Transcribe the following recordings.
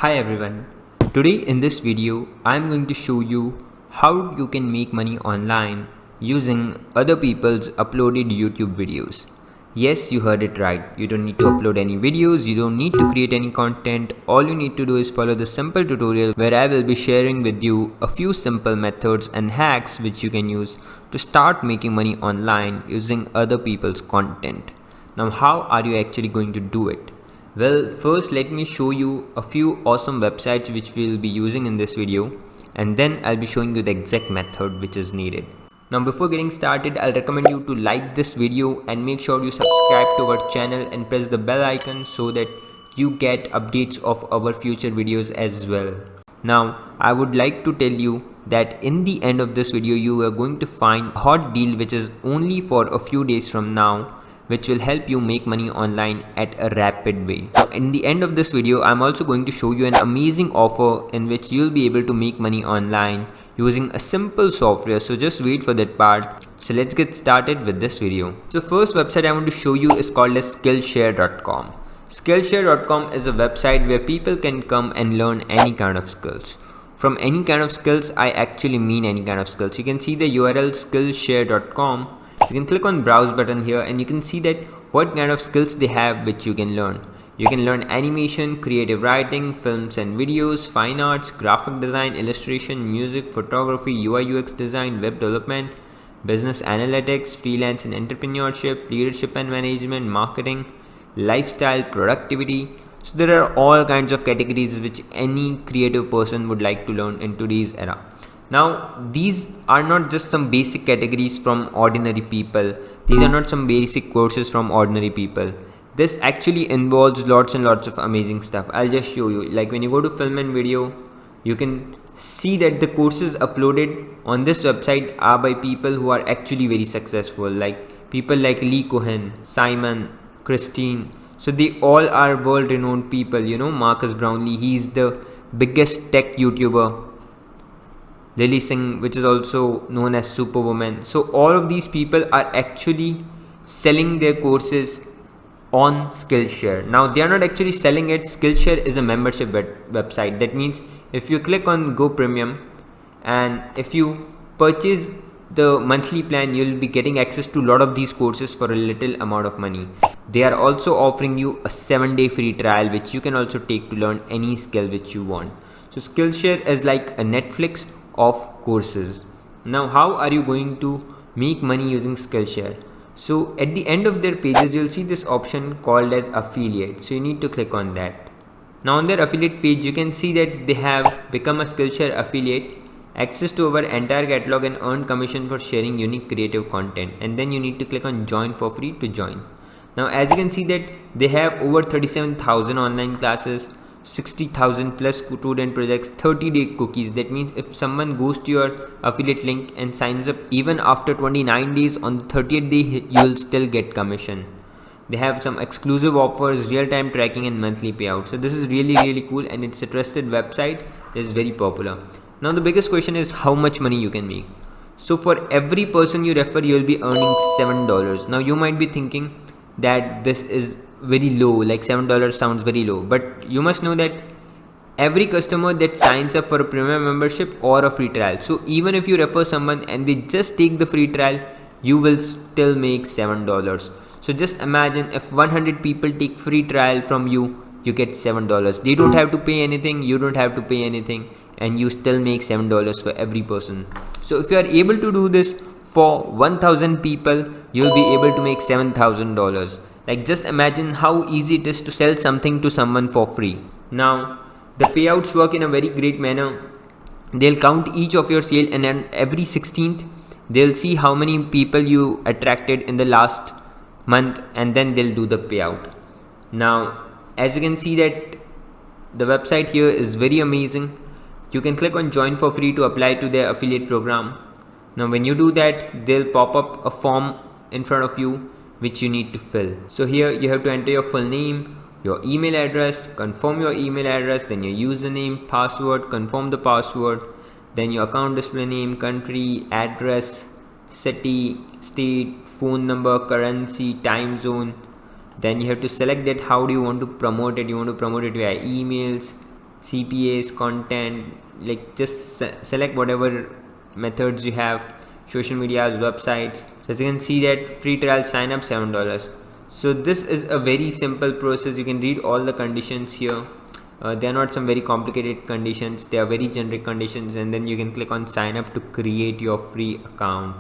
Hi everyone, today in this video I'm going to show you how you can make money online using other people's uploaded YouTube videos. Yes, you heard it right, you don't need to upload any videos, you don't need to create any content, all you need to do is follow the simple tutorial where I will be sharing with you a few simple methods and hacks which you can use to start making money online using other people's content. Now how are you actually going to do it? Well, first let me show you a few awesome websites which we'll be using in this video, and then I'll be showing you the exact method which is needed. Now before getting started, I'll recommend you to like this video and make sure you subscribe to our channel and press the bell icon so that you get updates of our future videos as well. Now I would like to tell you that in the end of this video you are going to find a hot deal which is only for a few days from now, which will help you make money online at a rapid way. In the end of this video, I'm also going to show you an amazing offer in which you'll be able to make money online using a simple software. So just wait for that part. So let's get started with this video. So first website I want to show you is called as Skillshare.com. Skillshare.com is a website where people can come and learn any kind of skills. From any kind of skills, I actually mean any kind of skills. You can see the URL Skillshare.com. You can click on browse button here and you can see that what kind of skills they have which you can learn. You can learn animation, creative writing, films and videos, fine arts, graphic design, illustration, music, photography, UI UX design, web development, business analytics, freelance and entrepreneurship, leadership and management, marketing, lifestyle, productivity. So there are all kinds of categories which any creative person would like to learn in today's era. Now, these are not just some basic categories from ordinary people. These are not some basic courses from ordinary people. This actually involves lots and lots of amazing stuff. I'll just show you. Like when you go to film and video, you can see that the courses uploaded on this website are by people who are actually very successful. Like people like Lee Cohen, Simon, Christine. So they all are world renowned people. You know, Marcus Brownlee, he's the biggest tech YouTuber. Lily Singh, which is also known as Superwoman. So all of these people are actually selling their courses on Skillshare. Now they are not actually selling it. Skillshare is a membership website. That means if you click on Go Premium and if you purchase the monthly plan, you'll be getting access to a lot of these courses for a little amount of money. They are also offering you a 7-day free trial which you can also take to learn any skill which you want. So Skillshare is like a Netflix of courses. Now how are you going to make money using Skillshare? So at the end of their pages you'll see this option called as affiliate. So you need to click on that. Now on their affiliate page you can see that they have become a Skillshare affiliate, access to our entire catalog and earn commission for sharing unique creative content, and then you need to click on join for free to join. Now as you can see that they have over 37,000 online classes, 60,000 plus student projects, 30-day cookies. That means if someone goes to your affiliate link and signs up even after 29 days, on the 30th day you will still get commission. They have some exclusive offers, real-time tracking and monthly payouts. So this is really cool and it's a trusted website that is very popular. Now the biggest question is how much money you can make. So for every person you refer you will be earning $7. Now you might be thinking that this is very low, like $7 sounds very low, but you must know that every customer that signs up for a premium membership or a free trial, so even if you refer someone and they just take the free trial, you will still make $7. So just imagine if 100 people take free trial from you, you get $7. They don't have to pay anything, you don't have to pay anything, and you still make $7 for every person. So if you are able to do this for 1000 people, you'll be able to make $7,000. Like just imagine how easy it is to sell something to someone for free. Now the payouts work in a very great manner. They'll count each of your sale and then every 16th they'll see how many people you attracted in the last month and then they'll do the payout. Now as you can see that the website here is very amazing. You can click on join for free to apply to their affiliate program. Now when you do that, they'll pop up a form in front of you which you need to fill. So here you have to enter your full name, your email address, confirm your email address, then your username, password, confirm the password, then your account display name, country, address, city, state, phone number, currency, time zone. Then you have to select that how do you want to promote it. You want to promote it via emails, CPAs, content, like just select whatever methods you have, social medias, websites. So as you can see that free trial sign up $7. So this is a very simple process. You can read all the conditions here. They are not some very complicated conditions, they are very generic conditions, and then you can click on sign up to create your free account.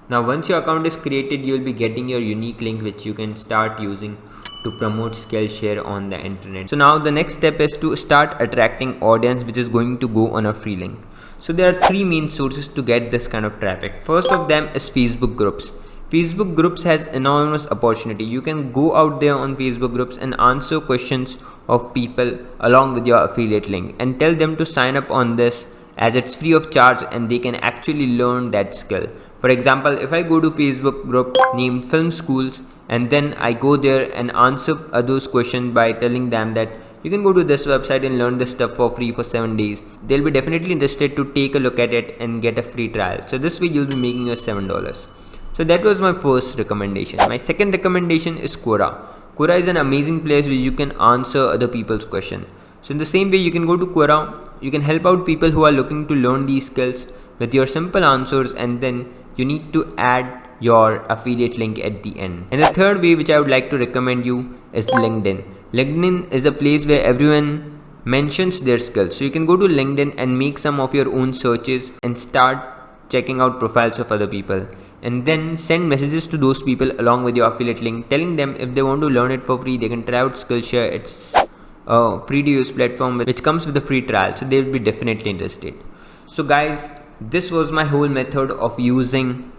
Now once your account is created, you will be getting your unique link which you can start using to promote Skillshare on the internet. So now the next step is to start attracting audience which is going to go on a free link. So there are three main sources to get this kind of traffic. First of them is Facebook groups. Facebook groups has enormous opportunity. You can go out there on Facebook groups and answer questions of people along with your affiliate link and tell them to sign up on this, as it's free of charge and they can actually learn that skill. For example, if I go to Facebook group named Film Schools and then I go there and answer those questions by telling them that you can go to this website and learn this stuff for free for 7 days, they'll be definitely interested to take a look at it and get a free trial. So this way you'll be making your $7. So that was my first recommendation. My second recommendation is Quora. Quora is an amazing place where you can answer other people's questions. So in the same way, you can go to Quora, you can help out people who are looking to learn these skills with your simple answers, and then you need to add your affiliate link at the end. And the third way which I would like to recommend you is LinkedIn. LinkedIn is a place where everyone mentions their skills. So you can go to LinkedIn and make some of your own searches and start checking out profiles of other people, and then send messages to those people along with your affiliate link, telling them if they want to learn it for free, they can try out Skillshare. It's a free to use platform which comes with a free trial, so they will be definitely interested. So guys, this was my whole method of using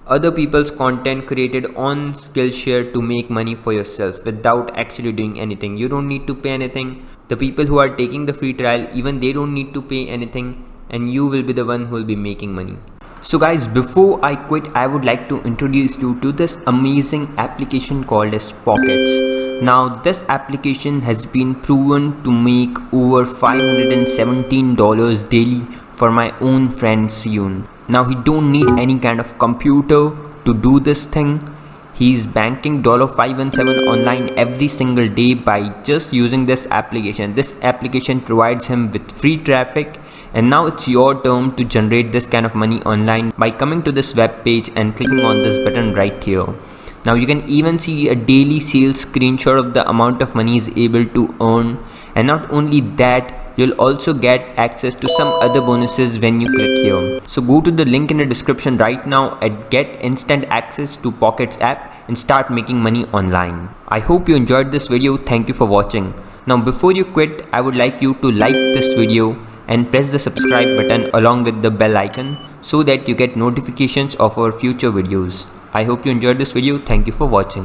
other people's content created on Skillshare to make money for yourself without actually doing anything. You don't need to pay anything. The people who are taking the free trial, even they don't need to pay anything, and you will be the one who will be making money. So guys, before I quit, I would like to introduce you to this amazing application called as Pockets. Now this application has been proven to make over $517 daily for my own friend Siyun. Now he don't need any kind of computer to do this thing. He's banking $517 online every single day by just using this application. This application provides him with free traffic, and now it's your turn to generate this kind of money online by coming to this web page and clicking on this button right here. Now you can even see a daily sales screenshot of the amount of money he's able to earn, and not only that, you'll also get access to some other bonuses when you click here. So go to the link in the description right now and get instant access to Pockets app and start making money online. I hope you enjoyed this video. Thank you for watching. Now before you quit, I would like you to like this video and press the subscribe button along with the bell icon so that you get notifications of our future videos. I hope you enjoyed this video. Thank you for watching.